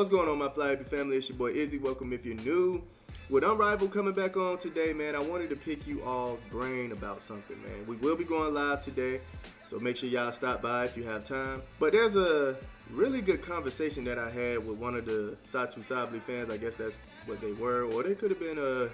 What's going on, my Flyby family? It's your boy Izzy. Welcome if you're new. With Unrivaled coming back on today, man, I wanted to pick you all's brain about something, man. We will be going live today, so make sure y'all stop by if you have time. But there's a really good conversation that I had with one of the Satu Sably fans. I guess that's what they were, or they could have been a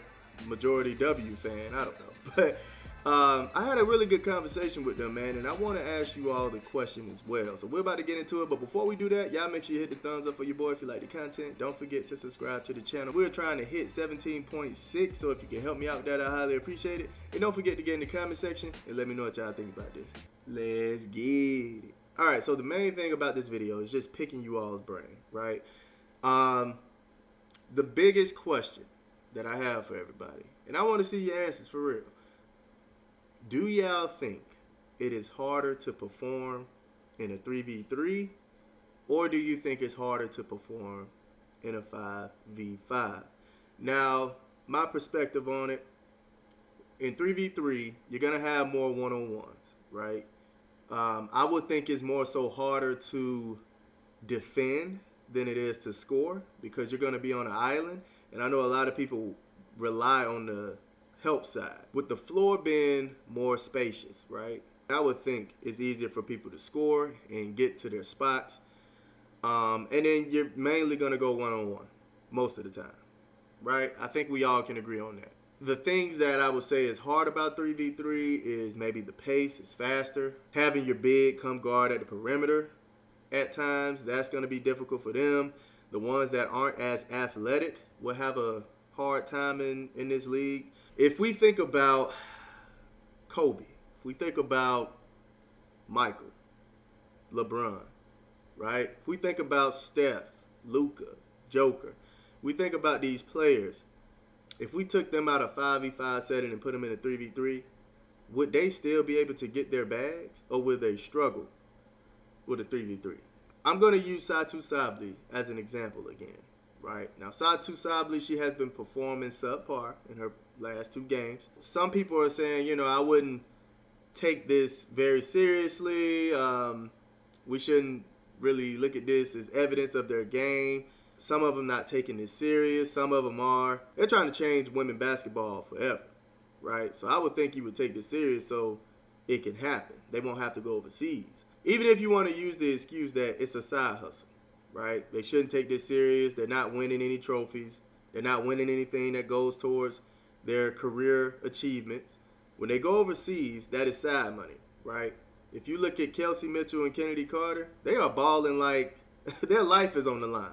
majority W fan. I don't know. But I had a really good conversation with them, man, and I want to ask you all the question as well. So we're about to get into it, but before we do that, y'all make sure you hit the thumbs up for your boy if you like the content. Don't forget to subscribe to the channel. We're trying to hit 17.6, so if you can help me out with that, I highly appreciate it. And don't forget to get in the comment section and let me know what y'all think about this. Let's get it. All right, so the main thing about this video is just picking you all's brain, right? The biggest question that I have for everybody, and I want to see your answers for real. Do y'all think it is harder to perform in a 3v3, or do you think it's harder to perform in a 5v5? Now, my perspective on it, in 3v3, you're going to have more one-on-ones, right? I would think it's more so harder to defend than it is to score because you're going to be on an island, and I know a lot of people rely on the help side. With the floor being more spacious, right? I would think it's easier for people to score and get to their spots. And then you're mainly going to go one-on-one most of the time, right? I think we all can agree on that. The things that I would say is hard about 3v3 is maybe the pace is faster. Having your big come guard at the perimeter at times, that's going to be difficult for them. The ones that aren't as athletic will have a hard time in this league. If we think about Kobe, if we think about Michael, LeBron, right? If we think about Steph, Luka, Joker, we think about these players. If we took them out of 5v5 setting and put them in a 3v3, would they still be able to get their bags, or would they struggle with a 3v3? I'm going to use Satu Sably as an example again. Right now, Satu Sably, she has been performing subpar in her last 2 games. Some people are saying, you know, I wouldn't take this very seriously. We shouldn't really look at this as evidence of their game. Some of them not taking this serious. Some of them are. They're trying to change women basketball forever, right? So I would think you would take this serious so it can happen. They won't have to go overseas. Even if you want to use the excuse that it's a side hustle. Right? They shouldn't take this serious. They're not winning any trophies. They're not winning anything that goes towards their career achievements. When they go overseas, that is side money, right? If you look at Kelsey Mitchell and Kennedy Carter, they are balling like their life is on the line.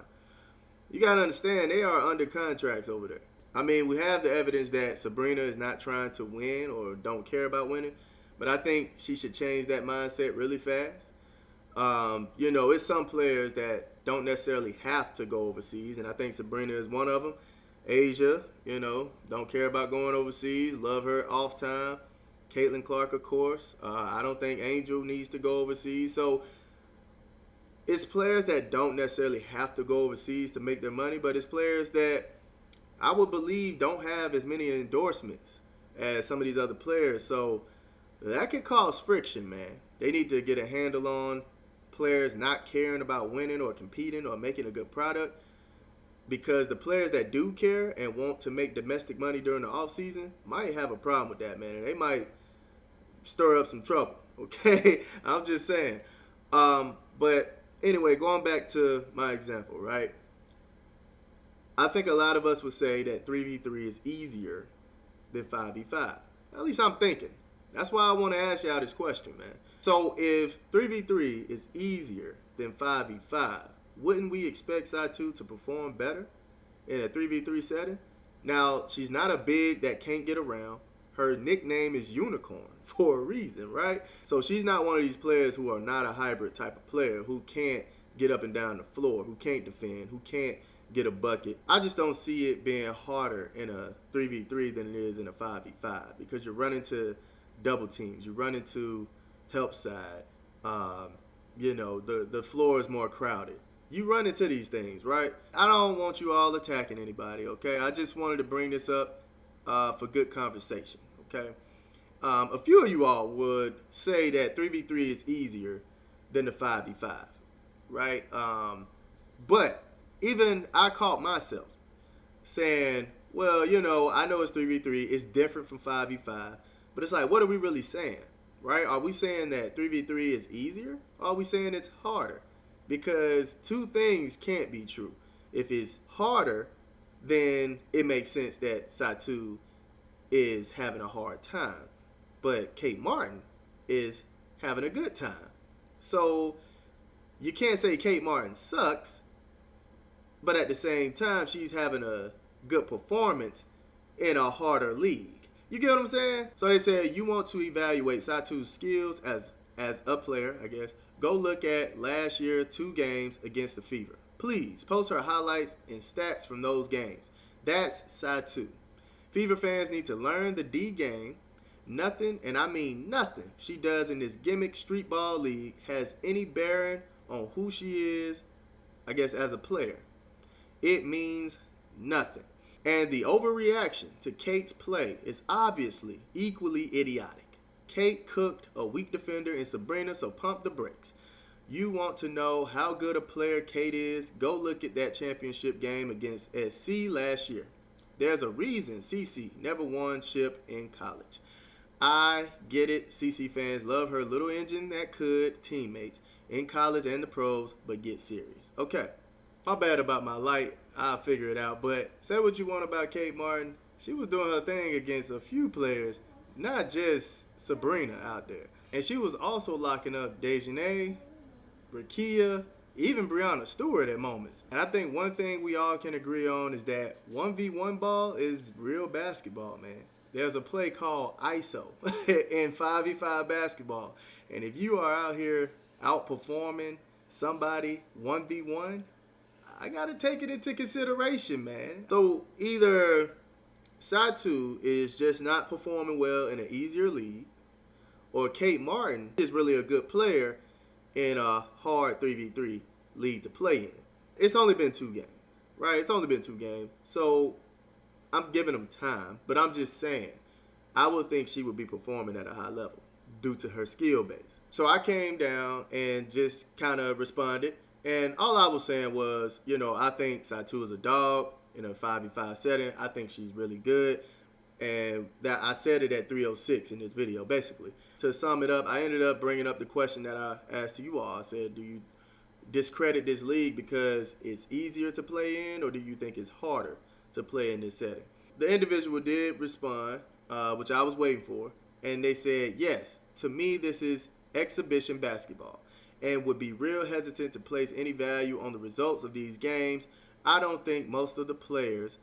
You got to understand, they are under contracts over there. I mean, we have the evidence that Sabrina is not trying to win or don't care about winning, but I think she should change that mindset really fast. You know, it's some players that don't necessarily have to go overseas, and I think Sabrina is one of them. Asia, you know, don't care about going overseas. Love her off time. Caitlin Clark, of course. I don't think Angel needs to go overseas. So it's players that don't necessarily have to go overseas to make their money, but it's players that I would believe don't have as many endorsements as some of these other players. So that could cause friction, man. They need to get a handle on players not caring about winning or competing or making a good product, because the players that do care and want to make domestic money during the offseason might have a problem with that, man, and they might stir up some trouble, okay? I'm just saying. But anyway, going back to my example, right? I think a lot of us would say that 3v3 is easier than 5v5. At least I'm thinking. That's why I want to ask y'all this question, man. So if 3v3 is easier than 5v5, wouldn't we expect Satu to perform better in a 3v3 setting? Now, she's not a big that can't get around. Her nickname is Unicorn for a reason, right? So she's not one of these players who are not a hybrid type of player, who can't get up and down the floor, who can't defend, who can't get a bucket. I just don't see it being harder in a 3v3 than it is in a 5v5, because you're running to double teams, you run into help side, you know, the floor is more crowded. You run into these things, right? I don't want you all attacking anybody, okay? I just wanted to bring this up for good conversation, okay? A few of you all would say that 3v3 is easier than the 5v5, right? But Even I caught myself saying, well, I know it's 3v3, it's different from 5v5, but it's like, what are we really saying? Right? Are we saying that 3v3 is easier? Or are we saying it's harder? Because two things can't be true. If it's harder, then it makes sense that Satu is having a hard time. But Kate Martin is having a good time. So you can't say Kate Martin sucks, but at the same time, she's having a good performance in a harder league. You get what I'm saying? So they said you want to evaluate Satu's skills as a player, I guess. Go look at last year 2 games against the Fever. Please post her highlights and stats from those games. That's Satu. Fever fans need to learn the D game. Nothing, and I mean nothing, she does in this gimmick street ball league has any bearing on who she is, I guess, as a player. It means nothing. And the overreaction to Kate's play is obviously equally idiotic. Kate cooked a weak defender in Sabrina, so pump the brakes. You want to know how good a player Kate is? Go look at that championship game against SC last year. There's a reason CC never won ship in college. I get it. CC fans love her little engine that could teammates in college and the pros, but get serious. Okay, my bad about my light. I'll figure it out. But say what you want about Kate Martin. She was doing her thing against a few players, not just Sabrina out there. And she was also locking up Dejanay, Rakia, even Brianna Stewart at moments. And I think one thing we all can agree on is that 1v1 ball is real basketball, man. There's a play called ISO in 5v5 basketball. And if you are out here outperforming somebody 1v1, I got to take it into consideration, man. So either Satu is just not performing well in an easier league, or Kate Martin is really a good player in a hard 3v3 league to play in. It's only been 2 games, right? It's only been 2 games. So I'm giving them time, but I'm just saying, I would think she would be performing at a high level due to her skill base. So I came down and just kind of responded, and all I was saying was, I think Satu is a dog in a 5v5 setting. I think she's really good, and that I said it at 3:06 in this video, basically. To sum it up, I ended up bringing up the question that I asked to you all. I said, do you discredit this league because it's easier to play in, or do you think it's harder to play in this setting? The individual did respond, which I was waiting for, and they said, yes, to me this is exhibition basketball and would be real hesitant to place any value on the results of these games. I don't think most of the players